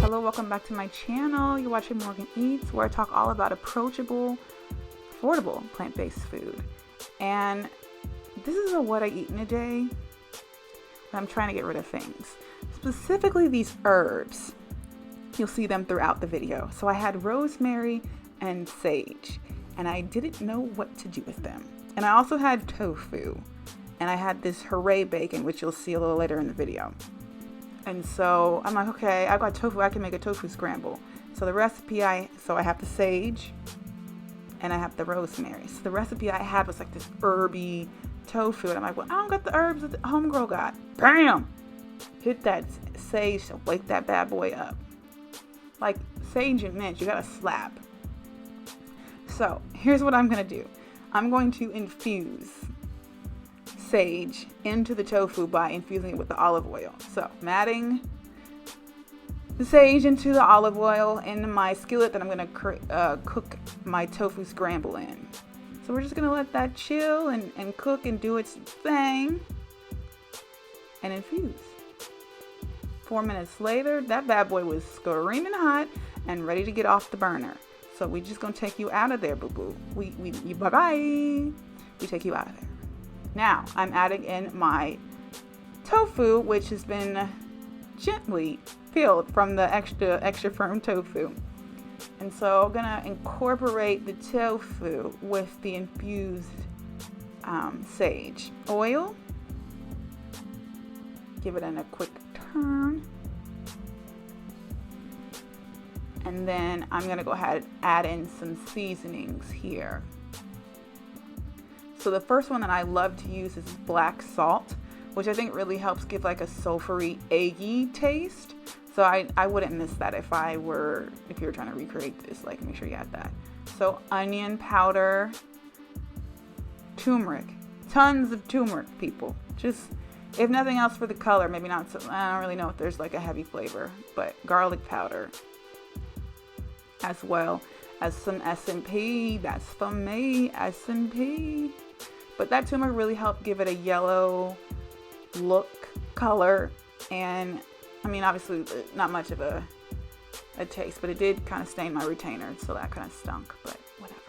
Hello, welcome back to my channel. You're watching Morgane Eats, where I talk all about approachable, affordable plant-based food. And this is a what I eat in a day. I'm trying to get rid of things, specifically these herbs. You'll see them throughout the video. So I had rosemary and sage, and I didn't know what to do with them. And I also had tofu, and I had this Herb bacon, which you'll see a little later in the video. And so I'm like, okay, I've got tofu. I can make a tofu scramble. So the recipe I have the sage and I have the rosemary. So the recipe I had was like this herby tofu. And I'm like, well, I don't got the herbs that the homegirl got. Bam! Hit that sage to wake that bad boy up. Like sage and mint, you gotta slap. So here's what I'm gonna do. I'm going to infuse sage into the tofu by infusing it with the olive oil. So I'm adding the sage into the olive oil in my skillet that I'm going to cook my tofu scramble in. So we're just going to let that chill and cook and do its thing and infuse. 4 minutes later, that bad boy was screaming hot and ready to get off the burner. So we just going to take you out of there, boo-boo. Bye-bye. We take you out of there. Now, I'm adding in my tofu, which has been gently peeled from the extra firm tofu. And so I'm gonna incorporate the tofu with the infused sage oil. Give it a quick turn. And then I'm gonna go ahead and add in some seasonings here. So the first one that I love to use is black salt, which I think really helps give like a sulfury, eggy taste. So I wouldn't miss that if you were trying to recreate this, like make sure you add that. So onion powder, turmeric, tons of turmeric, people. Just, if nothing else for the color, maybe not so, I don't really know if there's like a heavy flavor, but garlic powder, as well as some S&P. That's for me, S&P. But that turmeric really helped give it a yellow look, color, and I mean, obviously not much of a taste, but it did kind of stain my retainer, so that kind of stunk, but whatever.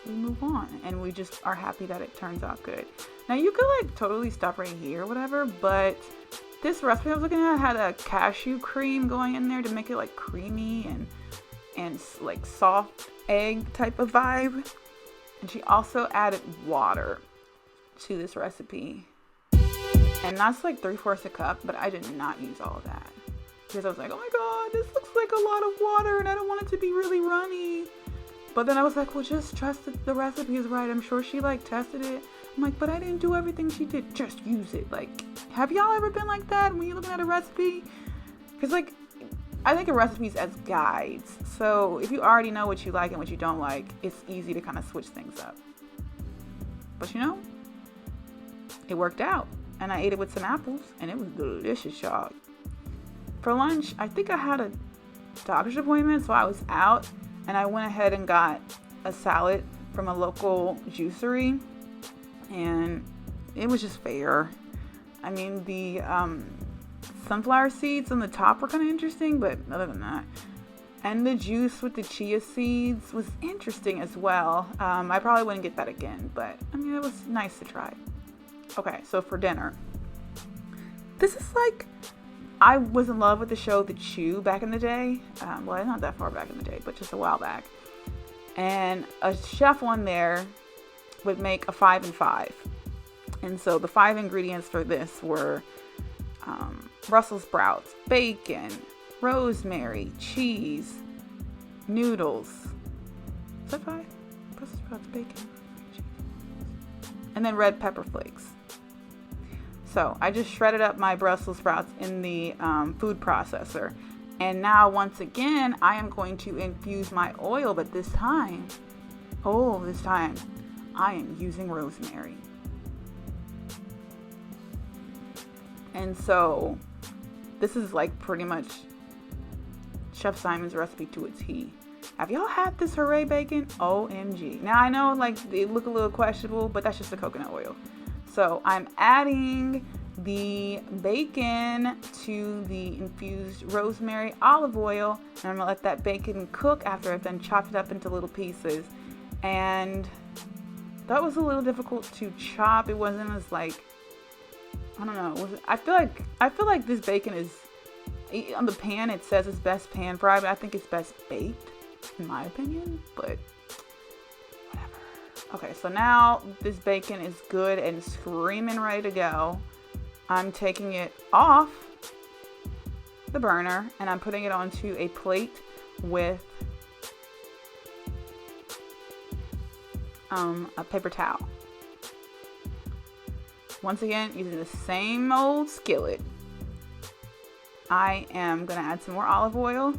We move on, and we just are happy that it turns out good. Now, you could like totally stop right here or whatever, but this recipe I was looking at had a cashew cream going in there to make it like creamy and like soft egg type of vibe. And she also added water to this recipe. And that's like 3/4 a cup, but I did not use all of that. Because I was like, oh my God, this looks like a lot of water and I don't want it to be really runny. But then I was like, well, just trust that the recipe is right. I'm sure she like tested it. I'm like, but I didn't do everything she did. Just use it. Like, have y'all ever been like that when you're looking at a recipe? Because like, I think of recipes as guides. So if you already know what you like and what you don't like, it's easy to kind of switch things up. But you know, it worked out. And I ate it with some apples and it was delicious, y'all. For lunch, I think I had a doctor's appointment, so I was out and I went ahead and got a salad from a local juicery, and it was just fair. I mean, the sunflower seeds on the top were kind of interesting, but other than that, and the juice with the chia seeds was interesting as well. I probably wouldn't get that again, but I mean, it was nice to try. Okay, so for dinner, this is like, I was in love with the show The Chew back in the day. Well, not that far back in the day, but just a while back. And a chef on there would make a 5 and 5. And so the 5 ingredients for this were Brussels sprouts, bacon, rosemary, cheese, noodles. Is that 5? Brussels sprouts, bacon, cheese. And then red pepper flakes. So I just shredded up my Brussels sprouts in the food processor. And now once again, I am going to infuse my oil, but this time I am using rosemary. And so this is like pretty much Chef Simon's recipe to a T. Have y'all had this Herb bacon? OMG. Now I know like they look a little questionable, but that's just the coconut oil. So I'm adding the bacon to the infused rosemary olive oil, and I'm gonna let that bacon cook after I've then chopped it up into little pieces. And that was a little difficult to chop. It wasn't as like, I don't know. I feel like this bacon is, on the pan it says it's best pan fried, but I think it's best baked, in my opinion. But whatever. Okay, so now this bacon is good and screaming ready to go. I'm taking it off the burner and I'm putting it onto a plate with a paper towel. Once again, using the same old skillet. I am gonna add some more olive oil,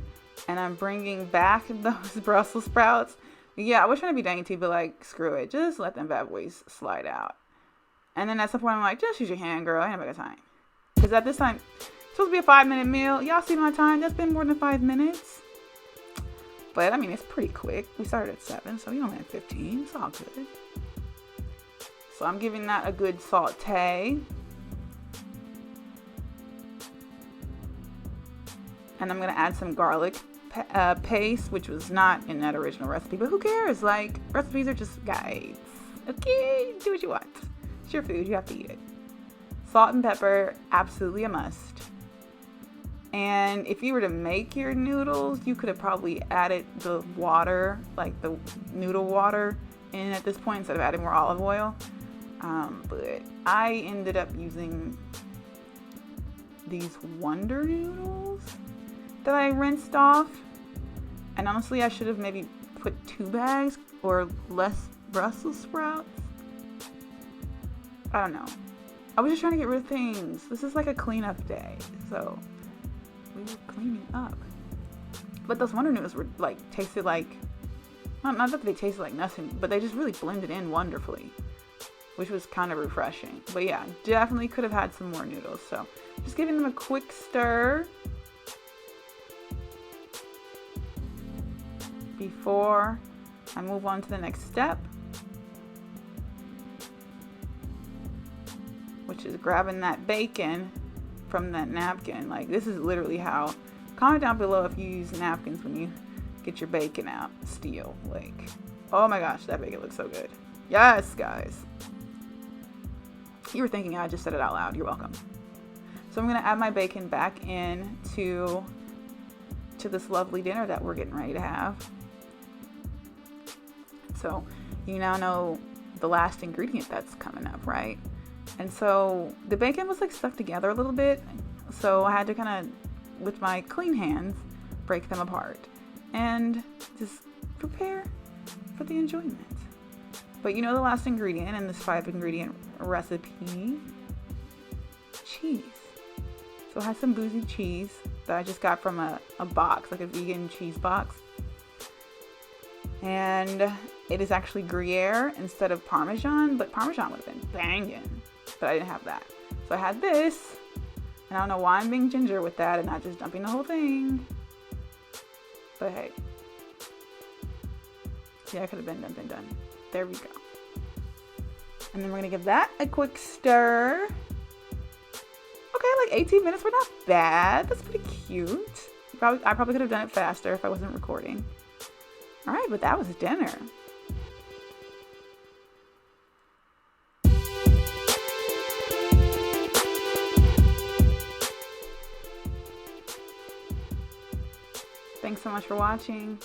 and I'm bringing back those Brussels sprouts. Yeah, I was trying to be dainty, but like, screw it. Just let them bad boys slide out. And then at some point, I'm like, just use your hand, girl. I ain't got time. Because at this time, it's supposed to be a 5-minute meal. Y'all see my time? That's been more than 5 minutes. But I mean, it's pretty quick. We started at 7, so we only had 15. It's all good. So I'm giving that a good saute. And I'm going to add some garlic paste, which was not in that original recipe. But who cares? Like, recipes are just guides. Okay? Do what you want. It's your food. You have to eat it. Salt and pepper, absolutely a must. And if you were to make your noodles, you could have probably added the water, like the noodle water in at this point instead of adding more olive oil. But I ended up using these Wonder Noodles that I rinsed off. And honestly, I should have maybe put 2 bags or less Brussels sprouts. I don't know. I was just trying to get rid of things. This is like a cleanup day. So we were cleaning up. But those Wonder Noodles were like, tasted like, not that they tasted like nothing, but they just really blended in wonderfully, which was kind of refreshing. But yeah, definitely could have had some more noodles. So just giving them a quick stir before I move on to the next step, which is grabbing that bacon from that napkin. Like, this is literally how, comment down below if you use napkins when you get your bacon out. Steel, like, oh my gosh, that bacon looks so good. Yes, guys. You were thinking I just said it out loud. You're welcome. So I'm gonna add my bacon back in to this lovely dinner that we're getting ready to have. So you now know the last ingredient that's coming up, right? And so the bacon was like stuck together a little bit. So I had to kind of, with my clean hands, break them apart and just prepare for the enjoyment. But you know the last ingredient in this 5-ingredient recipe, cheese. So I had some boozy cheese that I just got from a box, like a vegan cheese box. And it is actually Gruyere instead of Parmesan, but Parmesan would have been banging, but I didn't have that. So I had this, and I don't know why I'm being ginger with that and not just dumping the whole thing. But hey, see, I could have been done. There we go. And then we're gonna give that a quick stir. Okay, like 18 minutes, we're not bad. That's pretty cute. I probably could have done it faster if I wasn't recording. All right, but that was dinner. Thanks so much for watching.